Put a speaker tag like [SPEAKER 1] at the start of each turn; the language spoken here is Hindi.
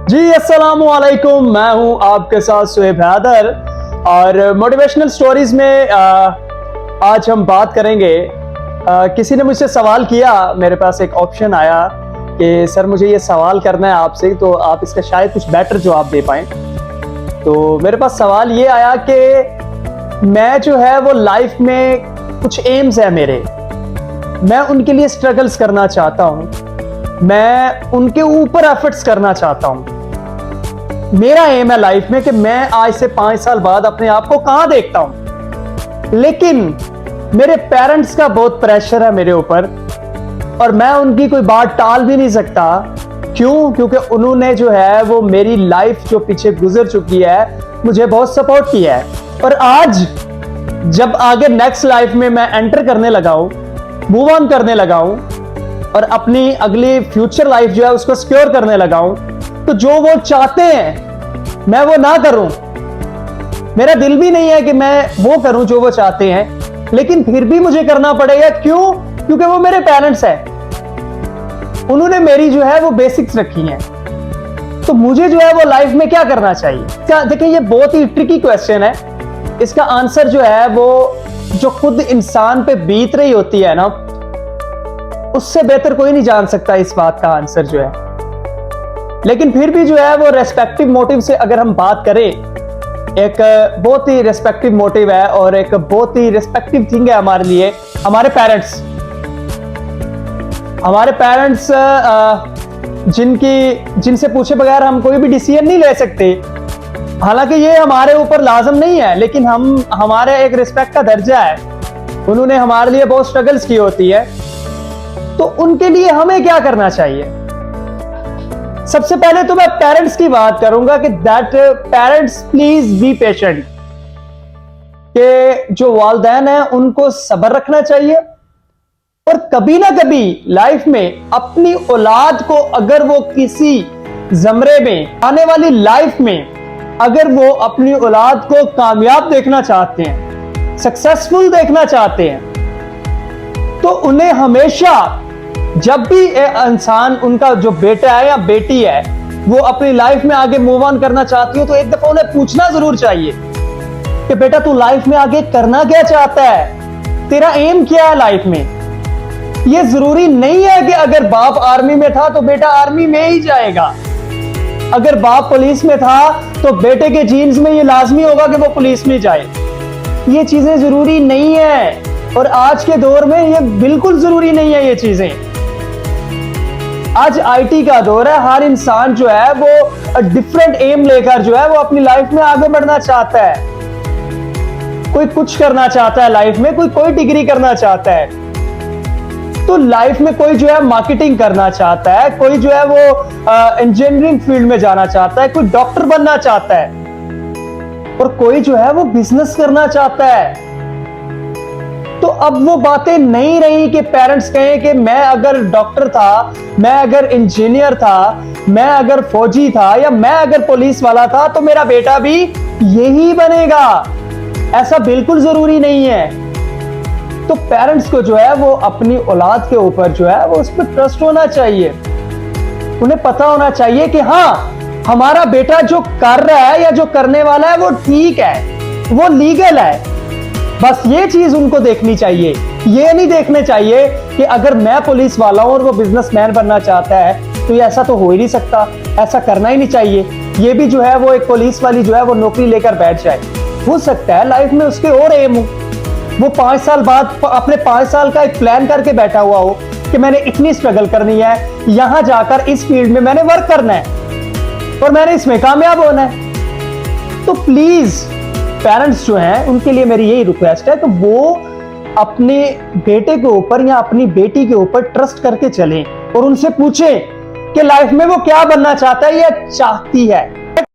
[SPEAKER 1] जी अस्सलामु अलैकुम, मैं हूं आपके साथ सुहेब हैदर और मोटिवेशनल स्टोरीज में आज हम बात करेंगे। किसी ने मुझसे सवाल किया, मेरे पास एक ऑप्शन आया कि सर मुझे ये सवाल करना है आपसे, तो आप इसका शायद कुछ बेटर जवाब दे पाएं। तो मेरे पास सवाल ये आया कि मैं जो है वो लाइफ में कुछ एम्स है मेरे, मैं उनके लिए स्ट्रगल्स करना चाहता हूं, मैं उनके ऊपर एफर्ट्स करना चाहता हूं। मेरा एम है लाइफ में कि मैं आज से 5 साल बाद अपने आप को कहां देखता हूं, लेकिन मेरे पेरेंट्स का बहुत प्रेशर है मेरे ऊपर और मैं उनकी कोई बात टाल भी नहीं सकता। क्यों? क्योंकि उन्होंने जो है वो मेरी लाइफ जो पीछे गुजर चुकी है मुझे बहुत सपोर्ट किया है। और आज जब आगे नेक्स्ट लाइफ में मैं एंटर करने लगा हूं, मूव ऑन करने लगा हूं और अपनी अगली फ्यूचर लाइफ जो है उसको सिक्योर करने लगा हूं, तो जो वो चाहते हैं मैं वो ना करूं। मेरा दिल भी नहीं है कि मैं वो करूं जो वो चाहते हैं, लेकिन फिर भी मुझे करना पड़ेगा। क्यों? क्योंकि वो मेरे पेरेंट्स हैं, उन्होंने मेरी जो है वो बेसिक्स रखी हैं। तो मुझे जो है वो लाइफ में क्या करना चाहिए? क्या देखिए, ये बहुत ही ट्रिकी क्वेश्चन है। इसका आंसर जो है वो जो खुद इंसान पे बीत रही होती है ना, उससे बेहतर कोई नहीं जान सकता इस बात का आंसर जो है। लेकिन फिर भी जो है वो रेस्पेक्टिव मोटिव से अगर हम बात करें, एक बहुत ही रेस्पेक्टिव मोटिव है और एक बहुत ही रेस्पेक्टिव थिंग है हमारे लिए। हमारे पेरेंट्स जिनसे पूछे बगैर हम कोई भी डिसीजन नहीं ले सकते। हालांकि ये हमारे ऊपर लाजम नहीं है, लेकिन हमारे एक रिस्पेक्ट का दर्जा है। उन्होंने हमारे लिए बहुत स्ट्रगल्स की होती है, तो उनके लिए हमें क्या करना चाहिए? सबसे पहले तो मैं पेरेंट्स की बात करूंगा कि that parents please be patient, कि जो वालिदैन हैं उनको सब्र रखना चाहिए और कभी ना कभी लाइफ में अपनी औलाद को अगर वो किसी जमरे में आने वाली लाइफ में अगर वो अपनी औलाद को कामयाब देखना चाहते हैं, सक्सेसफुल देखना चाहते हैं, तो उन्हें हमेशा जब भी इंसान, उनका जो बेटा है या बेटी है, वो अपनी लाइफ में आगे मूव ऑन करना चाहती हो, तो एक दफा उन्हें पूछना जरूर चाहिए कि बेटा तू लाइफ में आगे करना क्या चाहता है, तेरा एम क्या है लाइफ में। ये जरूरी नहीं है कि अगर बाप आर्मी में था तो बेटा आर्मी में ही जाएगा, अगर बाप पुलिस में था तो बेटे के जीन्स में ये लाजमी होगा कि वो पुलिस में जाए। ये चीजें जरूरी नहीं है और आज के दौर में ये बिल्कुल जरूरी नहीं है ये चीजें। आज आईटी का दौर है, हर इंसान जो है वो डिफरेंट एम लेकर जो है वो अपनी लाइफ में आगे बढ़ना चाहता है। कोई कुछ करना चाहता है लाइफ में, कोई डिग्री करना चाहता है, तो लाइफ में कोई जो है मार्केटिंग करना चाहता है, कोई जो है वो इंजीनियरिंग फील्ड में जाना चाहता है, कोई डॉक्टर बनना चाहता है और कोई जो है वो बिजनेस करना चाहता है। तो अब वो बातें नहीं रही कि पेरेंट्स कहें कि मैं अगर डॉक्टर था, मैं अगर इंजीनियर था, मैं अगर फौजी था या मैं अगर पुलिस वाला था तो मेरा बेटा भी यही बनेगा। ऐसा बिल्कुल जरूरी नहीं है। तो पेरेंट्स को जो है वो अपनी औलाद के ऊपर जो है वो उस पर ट्रस्ट होना चाहिए। उन्हें पता होना चाहिए कि हाँ, हमारा बेटा जो कर रहा है या जो करने वाला है वो ठीक है, वो लीगल है। बस ये चीज उनको देखनी चाहिए। ये नहीं देखने चाहिए कि अगर मैं पुलिस वाला हूं और वो बिजनेसमैन बनना चाहता है तो ये ऐसा तो हो ही नहीं सकता, ऐसा करना ही नहीं चाहिए। ये भी जो है वो एक पुलिस वाली जो है वो नौकरी लेकर बैठ जाए। हो सकता है लाइफ में उसके और एम हो, वो 5 साल बाद अपने 5 साल का एक प्लान करके बैठा हुआ हो कि मैंने इतनी स्ट्रगल करनी है, यहां जाकर इस फील्ड में मैंने वर्क करना है और मैंने इसमें कामयाब होना है। तो प्लीज पेरेंट्स जो हैं उनके लिए मेरी यही रिक्वेस्ट है कि वो अपने बेटे के ऊपर या अपनी बेटी के ऊपर ट्रस्ट करके चलें और उनसे पूछें कि लाइफ में वो क्या बनना चाहता है या चाहती है।